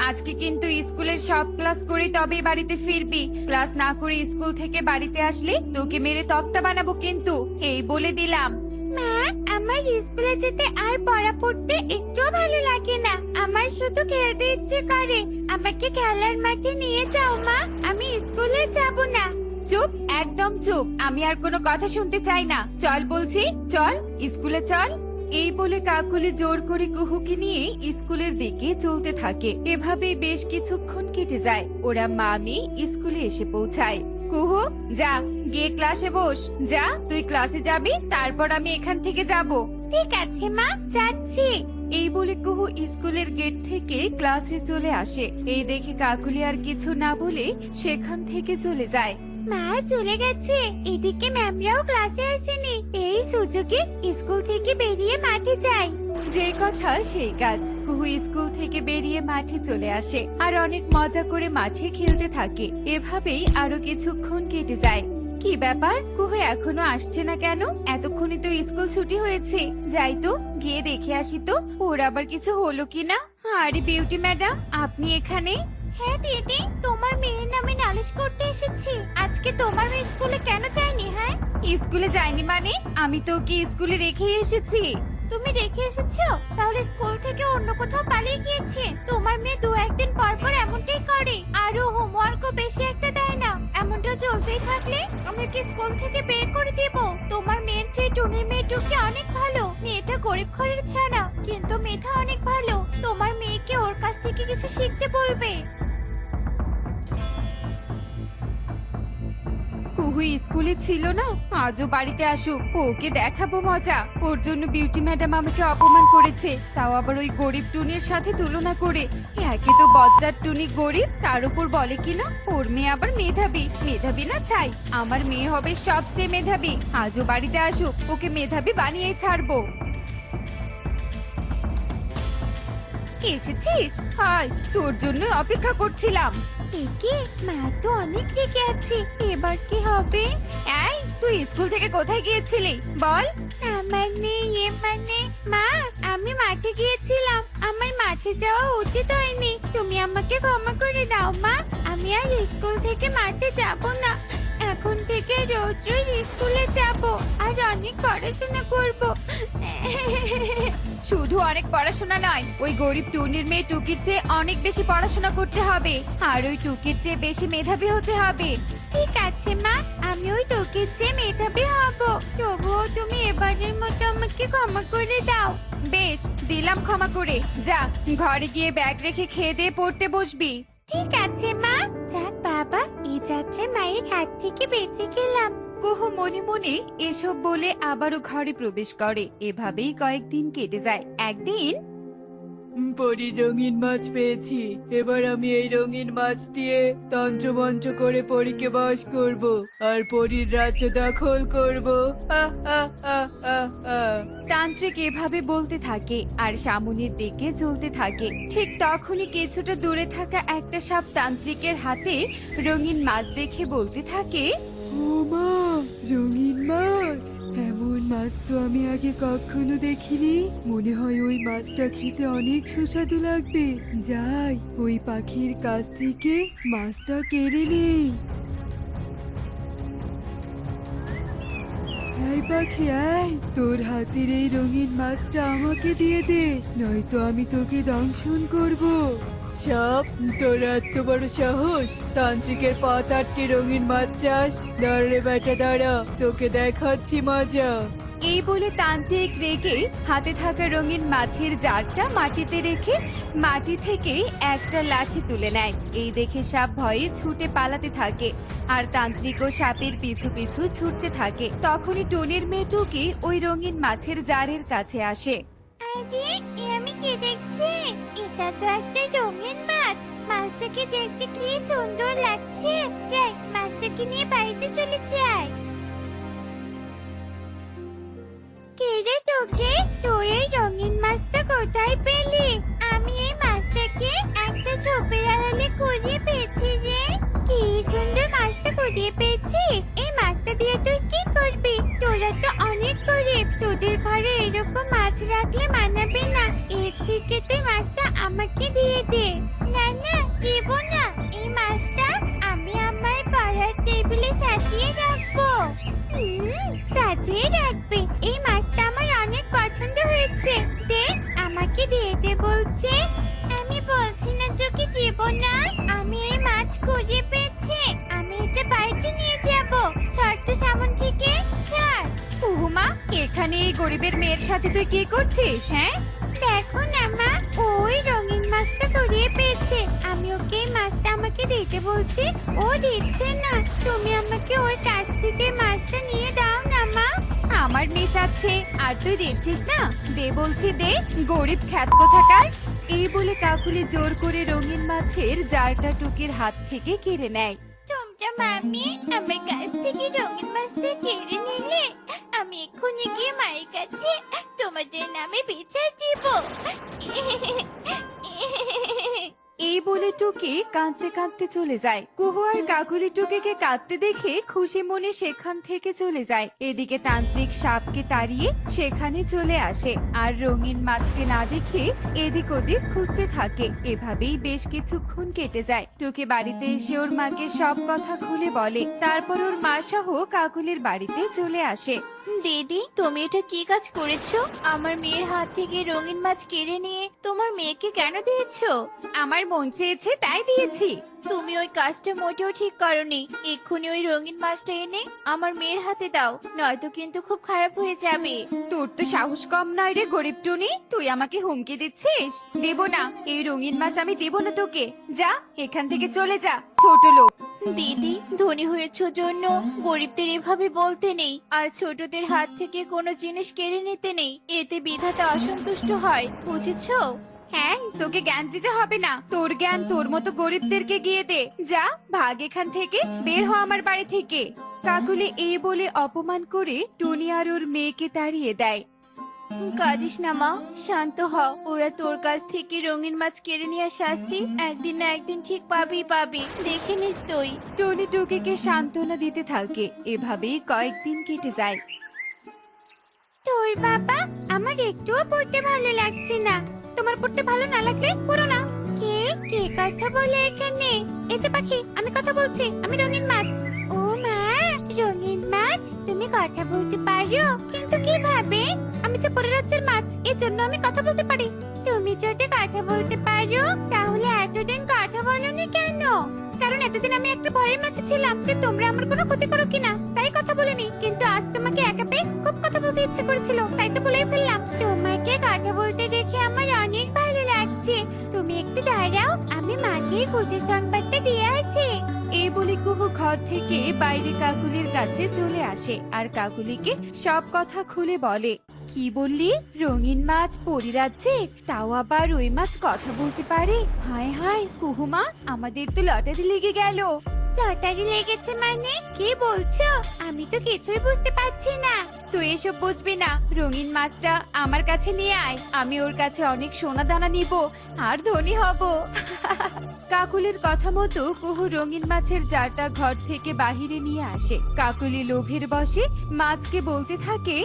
আজকে কিন্তু স্কুলের সব ক্লাস করে তবে বাড়িতে ফিরবি। ক্লাস না করে স্কুল থেকে বাড়িতে আসলে তোকে মেরে তক্তা বানাবো কিন্তু, এই বলে দিলাম। মা, আমার স্কুলে যেতে আর পড়া পড়তে একটুও ভালো লাগে না। আমার শুধু খেলতে ইচ্ছে করে। আমাকে খেলার মাঠে নিয়ে যাও মা, আমি স্কুলে যাব না। চুপ, একদম চুপ, আমি আর কোনো কথা শুনতে চাই না। চল বলছি, চল স্কুলে চল। এই বলে কাকুলি জোর করে কুহুকে নিয়ে স্কুলের দিকে চলতে থাকে। এভাবেই বেশ কিছুক্ষণ কেটে যায়। ওরা মা মেয়ে স্কুলে এসে পৌঁছায়। কুহু, যা গিয়ে ক্লাসে বস। যা, তুই ক্লাসে যাবি, তারপর আমি এখান থেকে যাব। ঠিক আছে মা, যাচ্ছি। এই বলে কুহু স্কুলের গেট থেকে ক্লাসে চলে আসে। এই দেখে কাকুলি আর কিছু না বলে সেখান থেকে চলে যায়। মা চলে গেছে, এদিকে ম্যামরাও ক্লাসে আসেনি। এই সুযোগে স্কুল থেকে বেরিয়ে মাঠে যাই। যে কথা সেই কাজ। কুহু স্কুল থেকে বেরিয়ে মাঠে চলে আসে আর অনেক মজা করে মাঠে খেলতে থাকে। এভাবেই আরো কিছুক্ষণ কেটে যায়। কি ব্যাপার, কুহু এখনো আসছে না কেন? এতক্ষণে তো স্কুল ছুটি হয়েছে। যাই তো, গিয়ে দেখে আসি তো ওর আবার কিছু হলো কিনা। আরে বিউটি ম্যাডাম, আপনি এখানে? হ্যাঁ দিদি, তোমার মেয়ের নামে নালিশ করতে এসেছি। আজকে তোমার মেয়ে স্কুলে কেন যায়নি? হ্যাঁ, স্কুলে যায়নি মানে? আমি তো ওকে স্কুলে রেখে এসেছি। তুমি রেখে এসেছো? তাহলে স্কুল থেকে অন্য কোথাও পালিয়ে গিয়েছে। তোমার মেয়ে দু একদিন পর পর এমনটাই করে, আরো হোমওয়ার্কও বেশি একটা দেয় না। এমনটা চলতেই থাকলে আমি কি স্কুল থেকে বের করে দেব। তোমার মেয়ের চেয়ে টুনির মেয়ে টুকি অনেক ভালো। মেয়েটা গরিব ঘরের ছানা, কিন্তু মেধা অনেক ভালো। তোমার মেয়েকে ওর কাছ থেকে কিছু শিখতে বলবে। কুহু স্কুলে ছিল না, আজও বাড়িতে আসুক, ওকে দেখাবো মজা। ওর জন্য বিউটি ম্যাডাম আমাকে অপমান করেছে, তাও আবার ওই গরিব টুনির সাথে তুলনা করে। একে তো বজ্জার টুনি গরিব, তার উপর বলে কিনা ওর মেয়ে আবার মেধাবী। মেধাবী না ছাই, আমার মেয়ে হবে সবচেয়ে মেধাবী। আজও বাড়িতে আসুক, ওকে মেধাবী বানিয়েই ছাড়বো। এসেছিস? হাই, তোর জন্য অপেক্ষা করছিলাম। একে মা তো অনেক রেগে আছে, এবার কি হবে? এই, তুই স্কুল থেকে কোথায় গিয়েছিলি বল? আমার মেয়ে মানে মা, আমি মাঠে গিয়েছিলাম। আমার মাঠে যাওয়া উচিত হয়নি, তুমি আমাকে ক্ষমা করে দাও মা। আমি আর স্কুল থেকে মাঠে যাব না। এখন থেকে রোজ রোজ স্কুলে যাব আর অনেক পড়াশোনা করব। শুধু অনেক পড়াশোনা নয়, ওই গরিব টুনির মেয়ে টুকির চেয়ে অনেক বেশি পড়াশোনা করতে হবে, আর ওই টুকির চেয়ে বেশি মেধাবী হতে হবে। ঠিক আছে মা, আমি ওই টুকির চেয়ে মেধাবী হব। তবুও তুমি এবারের মতো আমাকে ক্ষমা করে দাও। বেশ, দিলাম ক্ষমা করে। যা, ঘরে গিয়ে ব্যাগ রেখে খেয়ে দিয়ে পড়তে বসবি। ঠিক আছে মা। যাক বাবা, এই যাত্রায় মায়ের হাত থেকে বেঁচে গেলাম। কুহু মনে মনে এসব বলে আবারও ঘরে প্রবেশ করে। এভাবেই কয়েকদিন কেটে যায়। একদিন পরীর রঙিন মাছ পেয়েছি। এবার আমি এই রঙিন মাছ দিয়ে তন্ত্রমন্ত্র করে পরীকে বশ করব আর পরীর রাজ্য দখল করব। তান্ত্রিক এভাবে বলতে থাকে আর সামনের দিকে চলতে থাকে। ঠিক তখনই কিছুটা দূরে থাকা একটা সাপ তান্ত্রিকের হাতে রঙিন মাছ দেখে বলতে থাকে, ও মা, রঙিন মাছ! এমন মাছ তো আমি আগে কখনো দেখিনি। মনে হয় ওই মাছটা খেতে অনেক সুস্বাদু লাগবে। যাই, ওই পাখির কাছ থেকে মাছটা কেড়ে নেই। এই পাখি, এই, তোর হাতের এই রঙিন মাছটা আমাকে দিয়ে দে, নয়তো আমি তোকে দংশন করব। সাপ, তোর এত বড় সাহস! তান্ত্রিকের পথ আটকে রঙিন মাছ চাষ? দাঁড়ে বেটা দাঁড়া, তোকে দেখাচ্ছি মজা। এই বলে তান্ত্রিক রেগে হাতে থাকা রঙিন মাছের জারটা মাটিতে রেখে মাটি থেকে একটা লাঠি তুলে নেয়। এই দেখে সাপ ভয়ে ছুটে পালাতে থাকে আর তান্ত্রিকও সাপের পিছু পিছু ছুটতে থাকে। তখনই টুনির মেয়ে টুকি ওই রঙিন মাছের জারের কাছে আসে। আরে, আমি কি দেখছি? এটা তো একটা রঙিন মাছ। মাছটাকে দেখতে কি সুন্দর লাগছে। যাই, মাছটাকে নিয়ে বাড়িতে চলে যাই। কেরে তোকে, তুই এই রঙিন মাছটা কোথায় পেলি? আমি এই মাছটাকে একটা ঝোপের আড়ালে খুঁজে পেয়েছি রে। কি সুন্দর মাছটা খুঁজে পেয়েছিস? এই মাছটা দিয়ে তুই কি করবি? তোরা তো অনেক গরিব, তোদের ঘরে এরকম মাছ রাখলে মানাবে না। এর থেকে তুই মাছটা আমাকে দিয়ে দে। না গরিবের মেয়ের সাথে তুই কি করছিস? হ্যাঁ, দেখো না মা, ওই রঙিন মাছটা কুড়িয়ে পেয়েছে। আমি ওকে এই মাছটা আমাকে দিতে বলছি, ও দিচ্ছে না। তুমি আমাকে ওর কাছ থেকে মাছটা নিয়ে দাও না মা। আমার মেয়ে চাচ্ছে আর তুই দিচ্ছিস না? দে বলছি দে, গরিব খ্যাত কোথাকার। এই বলে কাকুলি জোর করে রঙিন মাছের জারটা টুকির হাত থেকে কেড়ে নেয়। তোমরা মামি আমার কাছ থেকে রঙিন মাছটা কেড়ে নিলে, আমি এক্ষুনি গিয়ে মায়ের কাছে তোমাদের নামে বিচার দিব। এই বলে টুকি কাঁদতে কাঁদতে চলে যায়। কুহু আর কাকুলি টুকিকে কাঁদতে দেখে খুশি মনে সেখান থেকে চলে যায়। এদিকে তান্ত্রিক সাপকে তাড়িয়ে সেখানে চলে আসে আর রঙিন মাছকে না দেখে এদিক ওদিক খুঁজতে থাকে। এভাবেই বেশ কিছুক্ষণ কেটে যায়। টুকি বাড়িতে এসে ওর মাকে সব কথা খুলে বলে। তারপর ওর মা সহ কাকুলির বাড়িতে চলে আসে। দিদি, তুমি এটা কি কাজ করেছো? আমার মেয়ের হাত থেকে রঙিন মাছ কেড়ে নিয়ে তোমার মেয়েকে কেন দিয়েছো? আমার মন চেয়েছে তাই দিয়েছি। তুমি ওই কাজটা মোটেও ঠিক করনি। এক্ষুনি ওই রঙিন মাছটা এনে আমার মেয়ের হাতে দাও, নয়তো কিন্তু খুব খারাপ হয়ে যাবে। তোর তো সাহস কম নয় রে গরিব টুনি, তুই আমাকে হুমকি দিচ্ছিস? দেব না, এই রঙিন মাছ আমি দেব না তোকে। যা এখান থেকে চলে যা, ছোট লোক। দিদি, ধনী হয়েছো জন্য গরিবদের এভাবে বলতে নেই, আর ছোটদের হাত থেকে কোনো জিনিস কেড়ে নিতে নেই। এতে বিধাতা অসন্তুষ্ট হয়, বুঝেছো? হ্যাঁ, তোকে জ্ঞান দিতে হবে না। তোর জ্ঞান তোর মতো গরিবদেরকে গিয়ে দে। যা, ভাগ এখান থেকে, বের হ আমার বাড়ি থেকে। কাকুলি এই বলে অপমান করে টুনি আর ওর মেয়েকে তাড়িয়ে দেয়। কাঁদিস না মা, শান্ত হ। ওরা তোর কাছ থেকে রঙিন মাছ কেড়ে নেওয়ার শাস্তি একদিন না একদিন ঠিক পাবি। দেখে নিস তুই। টনি টুকিকে সান্ত্বনা দিতে থাকে। এভাবেই কয়েকদিন কেটে যায়। তোর বাবা, আমার একটুও পড়তে ভালো লাগছে না। তোমার পড়তে ভালো না লাগলে পড়ো না। কে কে কথা বলে এখানে? এই যে পাখি, আমি কথা বলছি, আমি রঙিন মাছ। ও মা, রঙিন মাছ, তুমি কথা বলতে পারো? কিন্তু কিভাবে? আমি যে পরের রাজ্যের মাছ, এর জন্য আমি কথা বলতে পারি। তুমি যদি কথা বলতে পারো, তাহলে এতদিন কথা বলনি কেন? কারণ এতদিন আমি একটা ভয়ের মাঝে ছিলাম যে তোমরা আমার কোনো ক্ষতি করো কিনা, তাই কথা বলিনি। কিন্তু আজ তোমাকে একা পেয়ে খুব কথা বলতে ইচ্ছে করেছিল, তাই তো বলেই ফেললাম। তোমাকে কথা বলতে দেখে আমার অনেক ভালো লাগছে। তুমি একটু দাঁড়াও, আমি মাকে খুশি সংবাদটা দিয়ে আসি। এই বলে কুহু ঘর থেকে বাইরে কাকুলির কাছে চলে আসে আর কাকুলিকে সব কথা খুলে বলে। কি বললি? রঙিন মাছ পরিরাজ্যে, তাও আবার ওই মাছ কথা বলতে পারে? হায় হায় কুহুমা, আমাদের তো লটারি লেগে গেল। লটারি লেগেছে মানে? কি বলছো? আমি তো কিছুই বুঝতে পারছি না। তুই এসব বুঝবি না। রঙিন মাছটা আমার কাছে নিয়ে আয়, আমি ওর কাছে অনেক সোনা দানা নিব আর ধনী হব। কাকুলির কথা মতো কুহু রঙিন মাছের জারটা ঘর থেকে বাহিরে নিয়ে আসে। কাকুলি লোভের বশে মাছকে বলতে থাকে,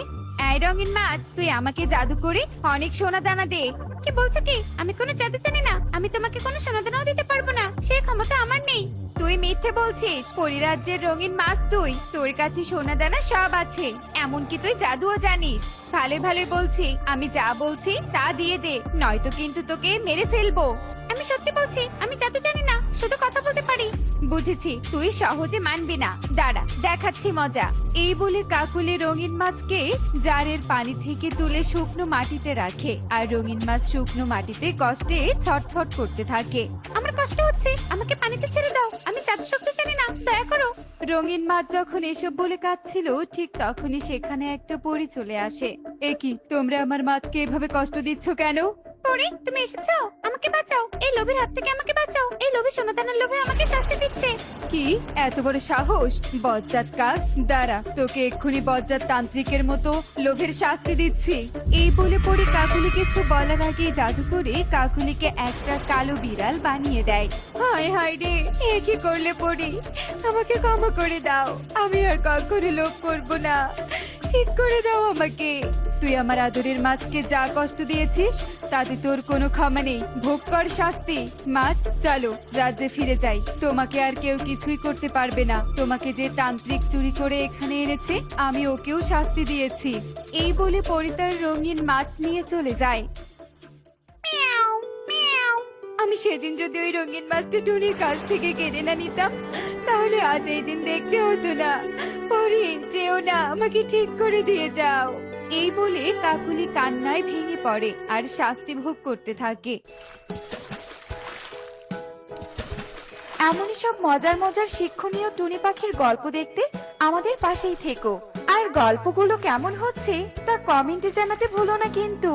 এই রঙিন মাছ, তুই আমাকে জাদু করে অনেক সোনা দানা দে। কি বলছো কি? আমি কোনো জাদু জানি না, আমি তোমাকে কোনো সোনা দানাও দিতে পারবো না, সে ক্ষমতা আমার নেই। তুই মিথ্যে বলছিস। পরিরাজ্যের রঙিন মাছ তুই, তোর কাছে সোনা দানা সব আছে, এমনকি তুই জাদুও জানিস। ভালোই ভালোই বলছি, আমি যা বলছি তা দিয়ে দে, নয়তো কিন্তু তোকে মেরে ফেলবো। আমি সত্যি বলছি, আমি জাদু জানি না, শুধু কথা বলতে পারি। বুঝেছি, তুই সহজে মানবি না, দাঁড়া দেখাচ্ছি মজা। এই বলে কাকুলি রঙিন মাছকে জারের পানি থেকে তুলে শুকনো মাটিতে রাখে আর রঙিন মাছ শুকনো মাটিতে কষ্টে ছটফট করতে থাকে। আমার কষ্ট হচ্ছে, আমাকে পানিতে ছেড়ে দাও, আমি জাদু শক্তি জানি না, দয়া করো। রঙিন মাছ যখন এসব বলে কাঁদছিল, ঠিক তখনই সেখানে একটা পরী চলে আসে। এ কি, তোমরা আমার মাছকে এভাবে কষ্ট দিচ্ছ কেন? পরী, তুমি এসেছো? আমাকে বাঁচাও, এই লোভের হাত থেকে আমাকে বাঁচাও। এই লোভী সোনাদানার লোভে আমাকে শাস্তি দিচ্ছে। কি এত বড় সাহস? বজ্জাত কাক, দাঁড়া, তোকে এক্ষুনি বজ্জাত তান্ত্রিকের মতো লোভের শাস্তি দিচ্ছি। এই বলে পরী কাকুলি কিছু বলার আগে জাদু করে কাকুলিকে একটা কালো বিড়াল বানিয়ে দেয়। হায় হায় রে, এ কি করলে পরী? আমাকে ক্ষমা করে দাও, আমি আর কখনো লোভ করব না। ঠিক করে দাও আমাকে। তুই আমার আদরের মাছকে যা কষ্ট দিয়েছিস তাতে তোর কোনো ক্ষমা নেই, ভোগ কর শাস্তি। মাছ, চলো রাজ্যে ফিরে যাই, তোমাকে আর কেউ কিছুই করতে পারবে না। তোমাকে যে তান্ত্রিক চুরি করে এখানে এনেছে, আমি ওকেও শাস্তি দিয়েছি। এই বলে পরী তার রঙিন মাছ নিয়ে চলে যায়। মিয়াও, মিয়াও। আমি সেদিন যদি ওই রঙিন মাছটা টুনির কাছ থেকে কেড়ে না নিতাম, তাহলে আজ এই দিন দেখতে হতো না। পরী, যেও না, আমাকে ঠিক করে দিয়ে যাও। এই বলে কাকুলি কান্নায় ভেঙে পড়ে আর শাস্তি ভোগ করতে থাকে। এমনই সব মজার মজার শিক্ষণীয় টুনি পাখির গল্প দেখতে আমাদের পাশেই থেকো। আর গল্পগুলো কেমন হচ্ছে তা কমেন্টে জানাতে ভুলো না কিন্তু।